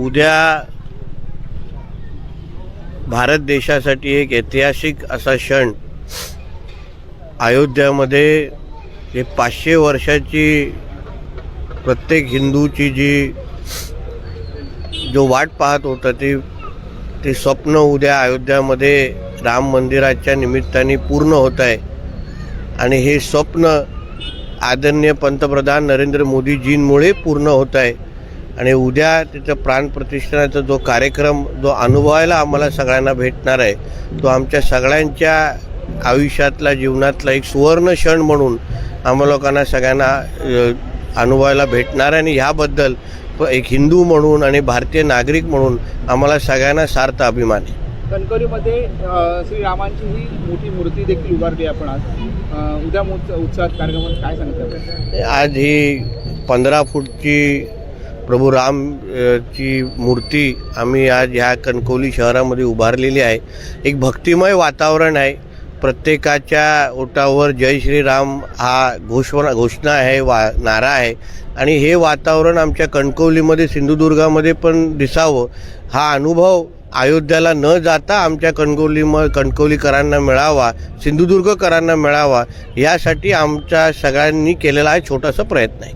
उद्या भारत देशासाठी एक ऐतिहासिक असा क्षण अयोध्यामध्ये हे 500 वर्षाची प्रत्येक हिंदूची जो वाट पाहत होता ते स्वप्न उद्या अयोध्यामध्ये राम मंदिराच्या निमित्ताने पूर्ण होत आहे. आणि हे स्वप्न आदरणीय पंतप्रधान नरेंद्र मोदीजींमुळे पूर्ण होत आहे. आणि उद्या तिथं प्राणप्रतिष्ठानाचा जो कार्यक्रम जो अनुभवायला आम्हाला सगळ्यांना भेटणार आहे तो आमच्या सगळ्यांच्या आयुष्यातला जीवनातला एक सुवर्ण क्षण म्हणून आम्हा लोकांना सगळ्यांना अनुभवायला भेटणार आहे. आणि ह्याबद्दल एक हिंदू म्हणून आणि भारतीय नागरिक म्हणून आम्हाला सगळ्यांना सार्थ अभिमान आहे. कणकवलीमध्ये श्रीरामांची ही मोठी मूर्ती देखील उभारली आपण आज. उद्या उत्सवात कार्यक्रमात काय सांगतात? आज ही 15 फूटची प्रभू रामची मूर्ती आम्ही आज ह्या कणकवली शहरामध्ये उभारलेली आहे. एक भक्तिमय वातावरण आहे. प्रत्येकाच्या ओठावर जय श्रीराम हा घोषणा आहे, नारा आहे. आणि हे वातावरण आमच्या कणकवलीमध्ये सिंधुदुर्गामध्ये पण दिसावं हा अनुभव अयोध्याला न जाता आमच्या कणकवलीकरांना मिळावा, सिंधुदुर्गकरांना मिळावा यासाठी आमच्या सगळ्यांनी केलेला हा छोटासा प्रयत्न आहे.